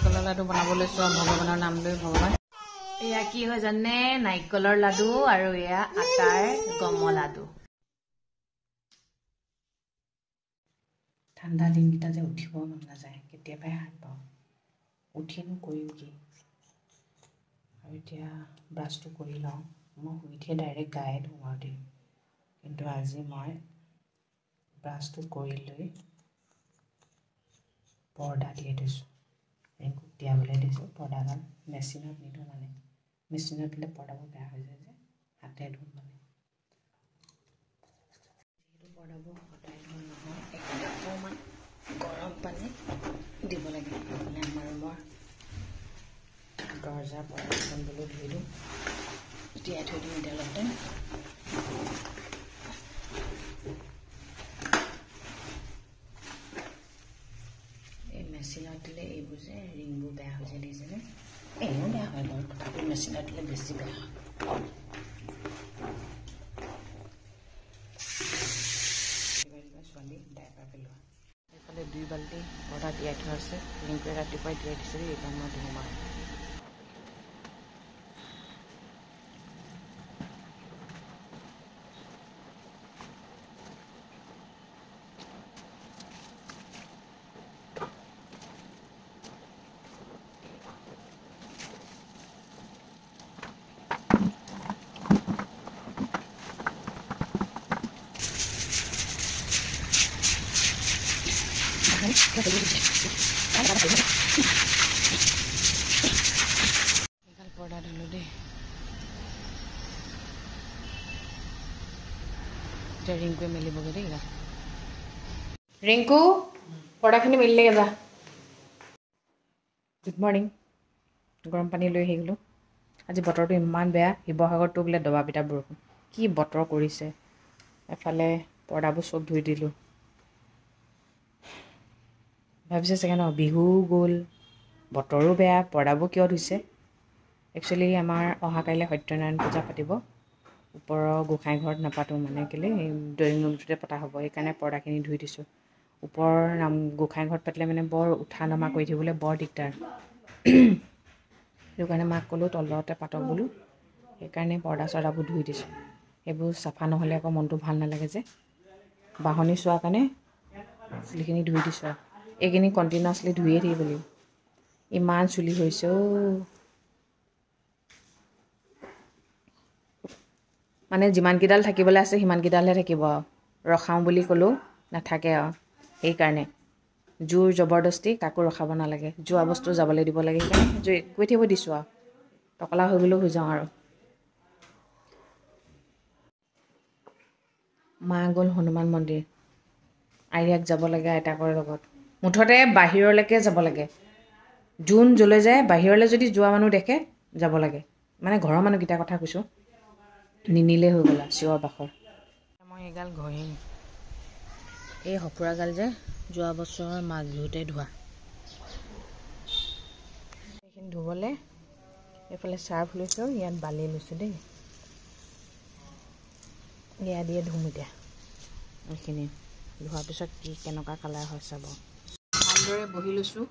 নাৰিকলৰ লাডু বনাবলৈ চোৱা ভগৱানৰ নাম লৈ ভগৱান এয়া কি হয় জানে নাৰিকলৰ লাডু আৰু এয়া আটাৰ গম লাডু ঠাণ্ডা দিনকেইটা যে উঠিব মন নাযায় কেতিয়াবাই হাত পাওঁ উঠিনো কৰিম কি আৰু এতিয়া ব্ৰাছটো কৰি লওঁ মই শুই উঠিয়ে ডাইৰেক্ট গায়ে ধুওঁ আৰু দেই কিন্তু আজি মই ব্ৰাছটো কৰি লৈ পৰ্দা দিয়ে দিছোঁ ৰিংকুক তিয়াবলৈ দিছোঁ পৰ্দাডাল মেচিনত নিদিওঁ মানে মেচিনত দিলে পৰ্দাবোৰ বেয়া হৈ যায় যে হাতে ধুওঁ মানে যিহেতু পৰ্দাবোৰ সদায় ধোৱা নহয় অকণমান গৰম পানী দিব লাগে মানে আমাৰ ৰুমৰ দৰ্জাৰ পৰ্দাখনবোৰো ধুই দিওঁ তিয়াই থৈ দিওঁ তেলতে মেচিনত দিলে এইবোৰ যে ৰিংবোৰ বেয়া হৈ যায় দেখিছেনে এনেও বেয়া হয় বাৰু তথাপি মেচিনত দিলে বেছি বেয়া হয় ছোৱালী ডাইপাৰ পেলোৱা এইফালে 2 বাল্টি পৰ্দা তিয়াই থোৱা আছে ৰিংকুৱে ৰাতিপুৱাই তিয়াই দিছিলে এতিয়া মই ধুম আৰু পৰ্দা দিলোঁ দেই এতিয়া ৰিংকুৱে মেলিবগৈ দেই ৰিংকু পৰ্দাখিনি মেলিলেগৈ যা গুড মৰ্ণিং গৰম পানী লৈ আহি গ'লোঁ আজি বতৰটো ইমান বেয়া শিৱসাগৰতো বোলে দবা পিটা বৰষুণ কি বতৰ কৰিছে এফালে পৰ্দাবোৰ চব ধুই দিলোঁ ভাবিছে চাগে ন বিহু গ'ল বতৰো বেয়া পৰ্দাবোৰ কিয় ধুইছে একচুৱেলি আমাৰ অহা কাইলৈ সত্যনাৰায়ণ পূজা পাতিব ওপৰৰ গোঁসাই ঘৰত নাপাতোঁ মানে কেলৈ ড্ৰয়িং ৰুমটোতে পতা হ'ব সেইকাৰণে পৰ্দাখিনি ধুই দিছোঁ ওপৰৰ গোঁসাই ঘৰত পাতিলে মানে বৰ উঠা নমা কৰি থাকিবলৈ বৰ দিগদাৰ সেইটো কাৰণে মাক ক'লোঁ তলতে পাতক বোলো সেইকাৰণে পৰ্দা চৰ্দাবোৰ ধুই দিছোঁ সেইবোৰ চাফা নহ'লে আকৌ মনটো ভাল নালাগে যে বাঢ়নি চোৱাৰ কাৰণে চুলিখিনি ধুই দিছোঁ আৰু এইখিনি কণ্টিনিউৱাছলি ধুয়ে থাকিব লাগিব ইমান চুলি হৈছে মানে যিমানকেইডাল থাকিবলৈ আছে সিমানকেইডালহে থাকিব আৰু ৰখাওঁ বুলি ক'লেও নাথাকে আৰু সেইকাৰণে জোৰ জবৰদস্তি কাকো ৰখাব নালাগে যোৱা বস্তু যাবলৈ দিব লাগে সেইকাৰণে কৈ থাকিব দিছোঁ আৰু টকলা হৈ গ'লেও হৈ যাওঁ আৰু মা গ'ল হনুমান মন্দিৰ আইয়াক যাব লাগে আইতাকৰ লগত মুঠতে বাহিৰলৈকে যাব লাগে যোন যলৈ যায় বাহিৰলৈ যদি যোৱা মানুহ দেখে যাব লাগে মানে ঘৰৰ মানুহকেইটাৰ কথা কৈছোঁ নিনিলে হৈ গ'ল চিঞৰ বাখৰ মই এইগাল ঘঁহিম এই সফুৰাগাল যে যোৱা বছৰৰ মাঘ বিহুতে ধোৱা এইখিনি ধুবলৈ এইফালে চাৰ্ফ লৈছোঁ ইয়াত বালি লৈছোঁ দেই এয়া দিয়ে ধুম এতিয়া এইখিনি ধোৱাৰ পিছত কি কেনেকুৱা কালাৰ হয় চাব ভালদৰে বহি লৈছোঁ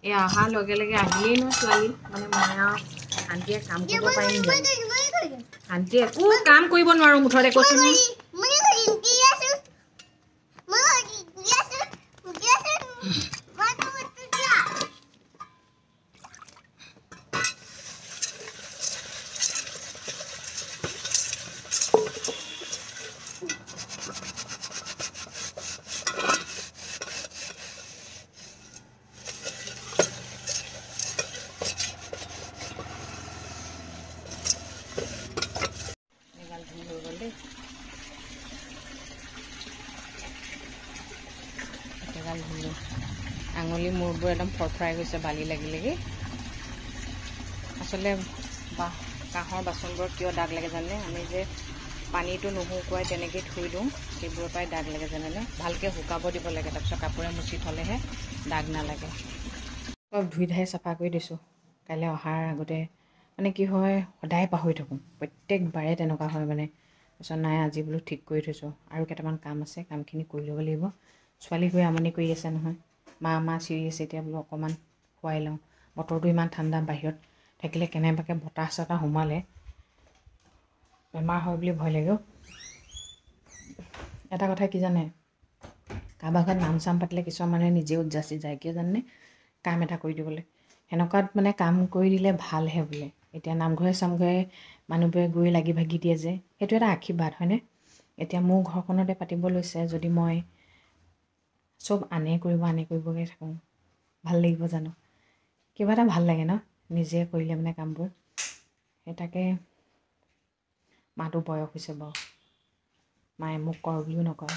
এই অহাৰ লগে লগে আহিলেই ন ছোৱালী মানে মই আৰু শান্তিয়ে কাম কৰিব পাৰিম শান্তিয়ে একো কাম কৰিব নোৱাৰোঁ মুঠতে কৈছোঁ আঙুলি মূৰবোৰ একদম ফৰফৰাই গৈছে বালি লাগিলেগৈ আচলতে কাঁহৰ বাচনবোৰত কিয় দাগ লাগে জানে আমি যে পানীটো নুশুকুৱাই তেনেকৈ থৈ দিওঁ সেইবোৰৰ পৰাই দাগ লাগে জানেনে ভালকৈ শুকাব দিব লাগে তাৰপিছত কাপোৰে মুচি থ'লেহে দাগ নালাগে চব ধুই ধাই চাফা কৰি দিছোঁ কাইলৈ অহাৰ আগতে মানে কি হয় সদায় পাহৰি থাকোঁ প্ৰত্যেকবাৰে তেনেকুৱা হয় মানে তাৰপিছত নাই আজি বোলো ঠিক কৰি থৈছোঁ আৰু কেইটামান কাম আছে কামখিনি কৰি ল'ব লাগিব ছোৱালী গৈ আমনি কৰি আছে নহয় মা চিৰি আছে এতিয়া বোলো অকণমান খুৱাই লওঁ বতৰটো ইমান ঠাণ্ডা, বাহিৰত থাকিলে কেনেবাকৈ বতাহ চতাহ সোমালে বেমাৰ হয় বুলি ভয় লাগে। এটা কথা কি জানে, কাৰোবাৰ ঘৰত নাম চাম পাতিলে কিছুমান মানুহে নিজে উদযাচি যায়, কিয় জানেনে? কাম এটা কৰি দিবলৈ। সেনেকুৱাত মানে কাম কৰি দিলে ভালহে বোলে। এতিয়া নামঘৰে চামঘৰে মানুহবোৰে গৈ লাগি ভাগি দিয়ে যে, সেইটো এটা আশীৰ্বাদ হয়নে? এতিয়া মোৰ ঘৰখনতে পাতিব লৈছে, যদি মই চব আনে কৰিবগৈ থাকোঁ, ভাল লাগিব জানো? কিবা এটা ভাল লাগে ন নিজে কৰিলে মানে কামবোৰ। সেই তাকে মাটো বয়স হৈছে বাৰু, মায়ে মোক কৰ বুলিও নকয়,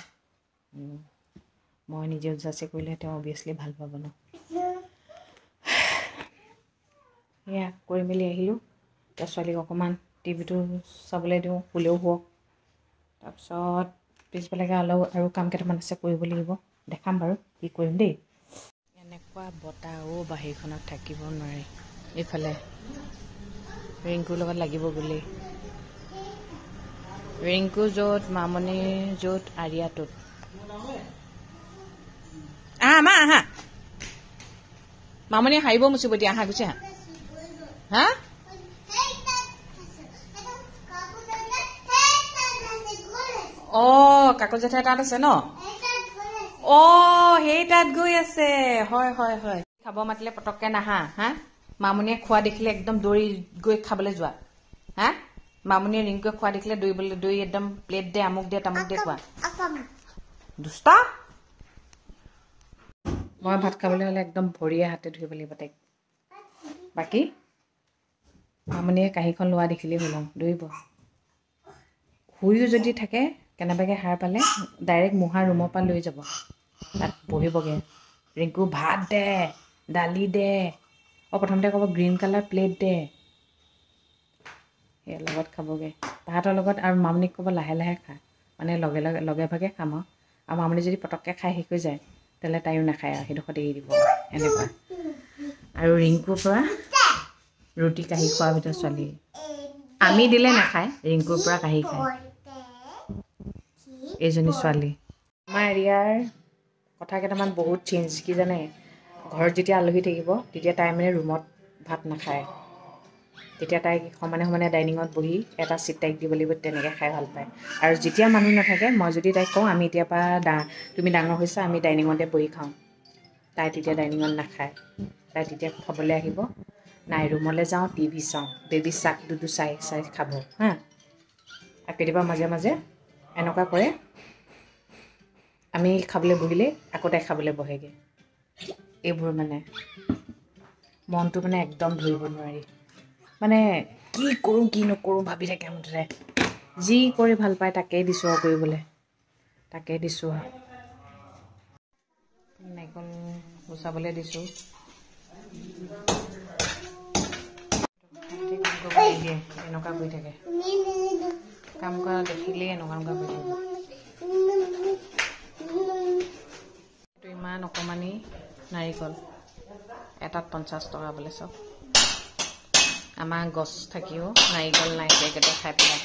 মই নিজে উদযাচি কৰিলে তেওঁ অভিয়াছলি ভাল পাব ন। সেয়া কৰি মেলি আহিলোঁ। এতিয়া ছোৱালীক অকণমান টিভিটো চাবলৈ দিওঁ, শুলেও শুৱক। তাৰপিছত পিছবেলাকৈ আৰু কাম কেইটামান আছে কৰিব লাগিব, দেখাম বাৰু কি কৰিম দেই। এনেকুৱা বতাহো বাহিৰখনত থাকিব নোৱাৰি। এইফালে ৰিংকুৰ লগত লাগিব গ'লেই, ৰিংকু য'ত, মামনি য'ত, আৰিয়াটোত। আহা আহা, মামনিয়ে হাৰিব মুচিব দিয়া, আহা গুচি আহা। হা অঁ কাকু জেঠাই তাত আছে ন? অঁ সেই তাত গৈ আছে, হয় হয় হয়। খাব মাতিলে পটককৈ নাহা হা? মামনিয়ে খোৱা দেখিলে একদম দৌৰি গৈ খাবলৈ যোৱা হা? মামনিয়ে ৰিংকুৱে খোৱা দেখিলে দৌৰি একদম প্লেট দে, আমুক দে তামুক দে কোৱা। দুষ্ট। মই ভাত খাবলৈ হ'লে একদম ভৰিয়ে হাতে ধুব লাগিব তাইক। বাকী মামনিয়ে কাঁহীখন লোৱা দেখিলেই হ'ল, দৌৰিব। শুইও যদি থাকে কেনেবাকৈ সাৰ পালে ডাইৰেক্ট মুহাৰ ৰুমৰ পৰা লৈ যাব, তাত বহিবগৈ। ৰিংকু ভাত দে, দালি দে, প্ৰথমতে ক'ব গ্ৰীণ কালাৰ প্লেট দে, সেই লগত খাবগৈ ভাতৰ লগত। আৰু মামনিক ক'ব লাহে লাহে খা, মানে লগে ভাগে খাম আৰু মামনি যদি পটককৈ খাই শেষ হৈ যায় তেতিয়াহ'লে তাইও নাখায় আৰু সেইডোখৰত এৰি দিব, এনেকুৱা। আৰু ৰিংকুৰ পৰা ৰুটি কাঢ়ি খোৱাৰ ভিতৰত ছোৱালী, আমি দিলে নাখায়, ৰিংকুৰ পৰা কাঢ়ি খায় এইজনী ছোৱালী। আমাৰ এৰিয়াৰ কথা কেইটামান বহুত চেঞ্জ, কি জানে? ঘৰত যেতিয়া আলহী থাকিব তেতিয়া তাই মানে ৰুমত ভাত নাখায়, তেতিয়া তাইক সমানে ডাইনিঙত বহি এটা চিট তাইক দিব লাগিব, তেনেকৈ খাই ভাল পায়। আৰু যেতিয়া মানুহ নাথাকে, মই যদি তাইক কওঁ আমি এতিয়াৰ পৰা তুমি ডাঙৰ হৈছা, আমি ডাইনিঙতে বহি খাওঁ, তাই তেতিয়া ডাইনিঙত নাখায়। তাই তেতিয়া খাবলৈ আহিব, নাই ৰুমলৈ যাওঁ, টিভি চাওঁ, বেবী চাক দুদু চাই খাব হা। আৰু কেতিয়াবা মাজে মাজে এনেকুৱা কৰে, আমি খাবলৈ বহিলেই আকৌ তাই খাবলৈ বহেগৈ। এইবোৰ মানে মনটো মানে একদম ধৰিব নোৱাৰি, মানে কি কৰোঁ কি নকৰোঁ ভাবি থাকে মুঠতে। যি কৰি ভাল পায় তাকেই দিছোঁ আৰু কৰিবলৈ, তাকেই দিছোঁ আৰু। নাৰিকল গুচাবলৈ দিছোঁ। এনেকুৱা কৰি থাকে, কাম কৰা দেখিলেই এনেকুৱা কৰি থাকে। এইটো ইমান অকণমানি নাৰিকল, এটাত 50 টকা বোলে। চব আমাৰ গছ থাকিও নাৰিকল নাই, একেবাৰে খাই পেলাই।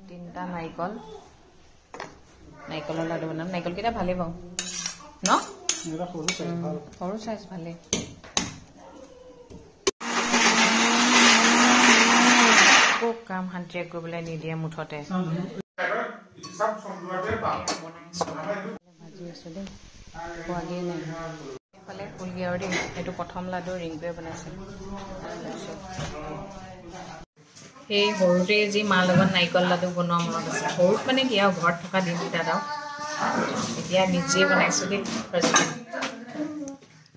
3টা নাৰিকলৰ লাডু বনাম। নাৰিকলকেইটা ভালেই পাওঁ ন, সৰু চাইজ ভালেই। আকৌ কাম শান্তিৰে কৰিবলৈ নিদিয়ে মুঠতে। ভাজি আছোঁ দেই, খোৱাগেই নাই। এইফালে ফুলগৈ আৰু দেই। এইটো প্ৰথম লাডু ৰিংকুৱে বনাইছে। সেই সৰুতে যি মাৰ লগত নাৰিকল লাডু বনোৱা মনত আছে, সৰুত মানে কি আৰু ঘৰত থকা দিনকেইটাত আৰু। এতিয়া নিজে বনাইছোঁ দেই,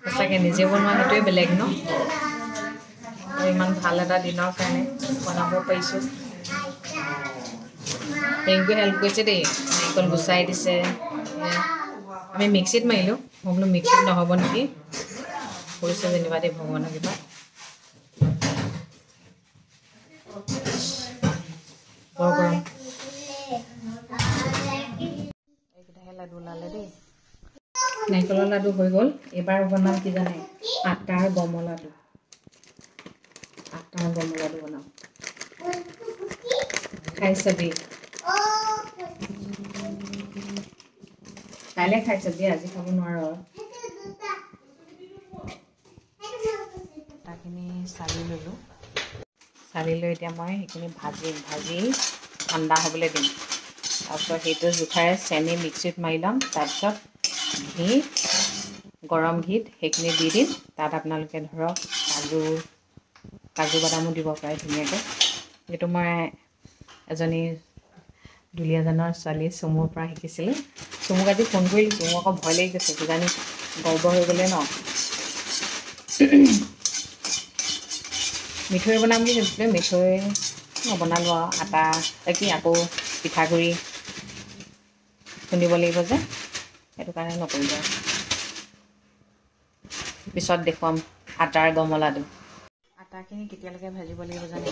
সঁচাকৈ নিজে বনোৱা সেইটোৱে বেলেগ ন। ইমান ভাল এটা দিনৰ কাৰণে বনাব পাৰিছোঁ। ৰিংকুৱে হেল্প কৰিছে দেই, নাৰিকল গুচাই দিছে। আমি মিক্সিত মাৰিলোঁ, মই বোলো মিক্সিত নহ'ব নেকি, কৰিছে যেনিবা দেই ভগৱানৰ কৃপাত। বৰ গৰম। এইকেইটাহে লাডু ওলালে দেই। নাৰিকলৰ লাডু হৈ গ'ল। এইবাৰ বনাম কি জানে, আটাৰ গমৰ লাডু। বনাম, খাই চাবি। কাইলৈ খাই চাবি, আজি খাব নোৱাৰ। আটাখিনি চালি ল'লোঁ। চালি লৈ এতিয়া মই সেইখিনি ভাজি ঠাণ্ডা হ'বলৈ দিম। তাৰপিছত সেইটো জোখাৰে চেনি মিক্সিত মাৰি ল'ম। তাৰপিছত ঘি, গৰম ঘিত সেইখিনি দি দিম। তাত আপোনালোকে ধৰক কাজু বাদামো দিব পাৰে ধুনীয়াকৈ। এইটো মই এজনী দুলীয়াজানৰ ছোৱালী চুমুৰ পৰা শিকিছিলোঁ। চুমুক আজি ফোন কৰি দিছোঁ, মোৰ আকৌ ভয় লাগি গৈছে, কিজানি গৰ্ব হৈ গ'লে ন। মিঠৈ বনাম বুলি ভাবিছিলোঁ, মিঠৈ নবনালোঁ আৰু আটা আকৌ পিঠাগুড়ি খুন্দিব লাগিব যে, সেইটো কাৰণে নকৰিলোঁ আৰু। পিছত দেখুৱাম আটাৰ গমলাটো। আটাখিনি কেতিয়ালৈকে ভাজিব লাগিব জানে?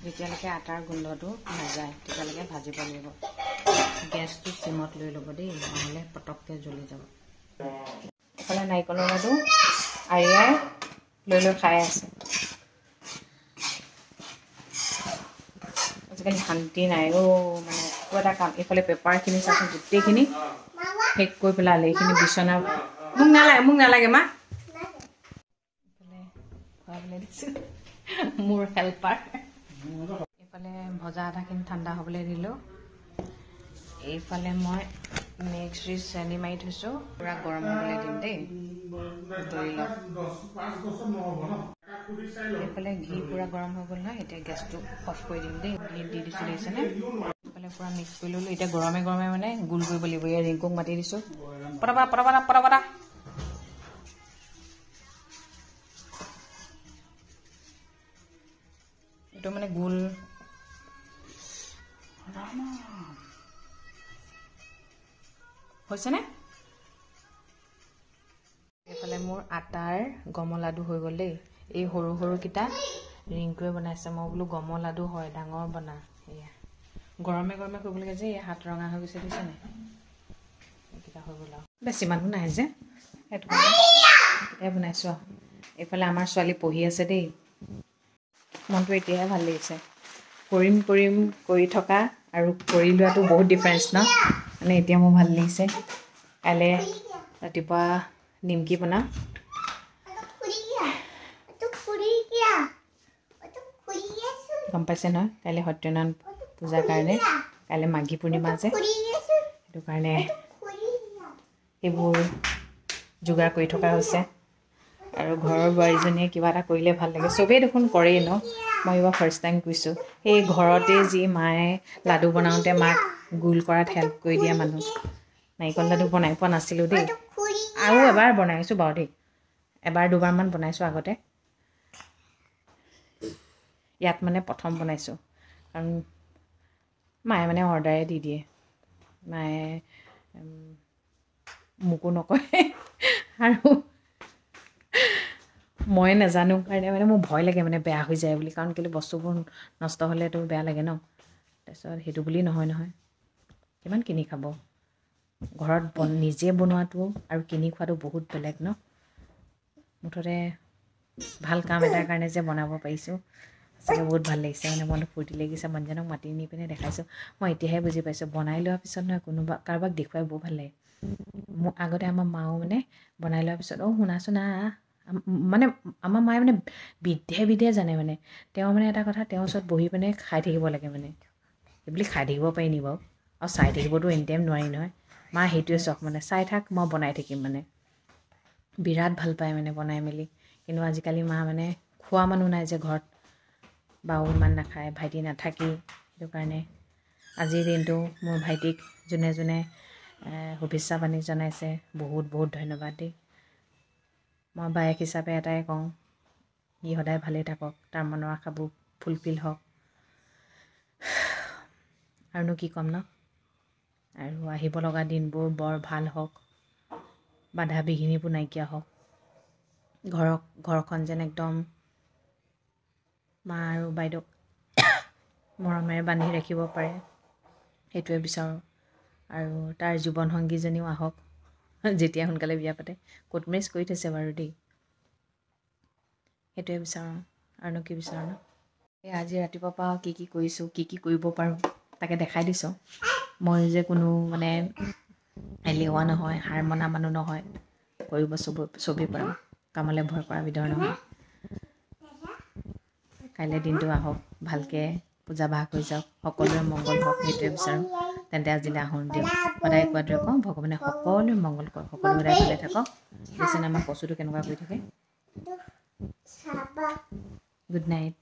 যেতিয়ালৈকে আটাৰ গোন্ধটো নাযায় তেতিয়ালৈকে ভাজিব লাগিব। গেছটো চিমত লৈ ল'ব দেই, নহ'লে পটককৈ জ্বলি যাব। এইফালে নাৰিকলৰ লাডু আৰিয়াই লৈ খাই আছে। আজিকালি শান্তি নাই মানে একো এটা কাম। এইফালে পেপাৰখিনি চাচোন, গোটেইখিনি শেষ কৰি পেলালে। এইখিনি বিচনা মোক নালাগে মা। এইফালে খুৱাবলৈ দিছোঁ মোৰ হেল্পাৰ। এইফালে ভজা আটাখিনি ঠাণ্ডা হ'বলৈ দিলোঁ। এইফালে মই মিক্স ফ্ৰিজ চেনি মাৰি থৈছোঁ, পূৰা গৰম হ'বলৈ দিম দেই, দৈ লওক। এইফালে ঘি পূৰা গৰম হৈ গ'ল নহয়, এতিয়া গেছটো অফ কৰি দিম দেই। ঘি দি দিছোঁ দেখিছেনে? এইফালে পূৰা মিক্স কৰি ল'লোঁ। এতিয়া গৰমে মানে গোল কৰিব লাগিব। এয়া ৰিংকুক মাতি দিছোঁ, পটাপটা। এইটো মানে গোল হৈছেনে? এইফালে মোৰ আটাৰ গমলাডু হৈ গ'ল দেই। এই সৰুকেইটা ৰিংকুৱে বনাইছে। মই বোলো গমলাডু হয়, ডাঙৰ বনা। এয়া গৰমে কৰিব লাগে যে, এই হাত ৰঙা হৈ গৈছে দেখিছেনে? এইকেইটা হৈ গ'ল আৰু বেছি মানুহ নাই যে, সেইটো কাৰণে এতিয়াই বনাইছোঁ আৰু। এইফালে আমাৰ ছোৱালী পঢ়ি আছে দেই। মনটো এতিয়াহে ভাল লাগিছে। কৰিম কৰি থকা আৰু কৰি লোৱাটো বহুত ডিফাৰেঞ্চ ন। মানে এতিয়া মোৰ ভাল লাগিছে। কাইলৈ ৰাতিপুৱা নিমকি বনাম। গম পাইছে নহয়, কাইলৈ সত্যনাৰায়ণ পূজাৰ কাৰণে, কাইলৈ মাঘী পূৰ্ণিমা যে, সেইটো কাৰণে সেইবোৰ যোগাৰ কৰি থকা হৈছে। আৰু ঘৰৰ বোৱাৰীজনীয়ে কিবা এটা কৰিলে ভাল লাগে। চবেই দেখোন কৰেই ন। মই এইবাৰ ফাৰ্ষ্ট টাইম কৰিছোঁ। সেই ঘৰতে যি মায়ে লাডু বনাওঁতে মাক গোল কৰাত হেল্প কৰি দিয়া মানুহ। নাৰিকল লাডু বনাই পোৱা নাছিলোঁ দেই। আৰু এবাৰ বনাইছোঁ বাৰু দেই, এবাৰ দুবাৰমান বনাইছোঁ আগতে। ইয়াত মানে প্ৰথম বনাইছোঁ, কাৰণ মায়ে মানে অৰ্ডাৰে দি দিয়ে। মায়ে মোকো নকয় আৰু মই নাজানো কাৰণে মানে মোৰ ভয় লাগে মানে বেয়া হৈ যায় বুলি। কাৰণ কেলৈ বস্তুবোৰ নষ্ট হ'লেতো বেয়া লাগে ন। তাৰপিছত সেইটো বুলি নহয়, কিমান কিনি খাব। ঘৰত নিজে বনোৱাটো আৰু কিনি খোৱাটো বহুত বেলেগ ন। মুঠতে ভাল কাম এটাৰ কাৰণে যে বনাব পাৰিছোঁ, চাগে বহুত ভাল লাগিছে। মানে মনটো ফূৰ্তি লাগিছে। মানুহজনক মাতি নি পিনে দেখাইছোঁ। মই এতিয়াহে বুজি পাইছোঁ, বনাই লোৱাৰ পিছত নহয় কাৰোবাক দেখুৱাই বৰ ভাল লাগে। মোক আগতে আমাৰ মাও মানে বনাই লোৱাৰ পিছত শুনাচোন মানে আমাৰ মায়ে মানে বিধে জানে মানে। তেওঁ মানে এটা কথা, তেওঁৰ ওচৰত বহি পিনে খাই থাকিব লাগে মানে। সেইবুলি খাই থাকিব পাৰি নি বাৰু? আৰু চাই থাকিবতো এনি টাইম নোৱাৰি নহয়। মা সেইটোৱে চখ মানে, চাই থাক মই বনাই থাকিম মানে। বিৰাট ভাল পায় মানে বনাই মেলি। কিন্তু আজিকালি মা মানে খোৱা মানুহ নাই যে ঘৰত, বাও ইমান নাখায়, ভাইটি নাথাকেই। সেইটো কাৰণে আজিৰ দিনটো মোৰ ভাইটিক যোনে শুভেচ্ছা বাণী জনাইছে, বহুত ধন্যবাদ দেই। মই বায়েক হিচাপে এটাই কওঁ, সি সদায় ভালেই থাকক, তাৰ মনৰ আশাবোৰ ফুলফিল হওক। আৰুনো কি ক'ম ন। আৰু আহিব লগা দিনবোৰ বৰ ভাল হওক, বাধা বিঘিনিবোৰ নাইকিয়া হওক। ঘৰখন যেন একদম মা আৰু বাইদেউক মৰমেৰে বান্ধি ৰাখিব পাৰে, সেইটোৱে বিচাৰোঁ। আৰু তাৰ জীৱনসংগীজনীও আহক, যেতিয়া সোনকালে বিয়া পাতে। কোৰ্ট মেৰেজ কৰি থৈছে বাৰু দেই। সেইটোৱে বিচাৰোঁ, আৰুনো কি বিচাৰোঁ ন। আজি ৰাতিপুৱাৰ পৰা কি কৰিছোঁ, কি কৰিব পাৰোঁ তাকে দেখাই দিছোঁ। মই যে কোনো মানে এলেহুৱা নহয়, হাৰ মনা মানুহ নহয়। কৰিব চবেই পাৰোঁ, কামলৈ ভয় কৰা বিধৰ নহয়। কাইলৈ দিনটো আহক, ভালকৈ পূজা ভাগ হৈ যাওক, সকলোৰে মংগল হওক, সেইটোৱে বিচাৰোঁ। তেন্তে আজিলৈ আহোঁ দিয়ক। সদায় কোৱাদৰে কওঁ, ভগৱানে সকলোৰে মংগল কৰক, সকলো সদায় ভালে থাকক। দেখিছেনে আমাৰ কচুটো কেনেকুৱা কৰি থাকে। Good night.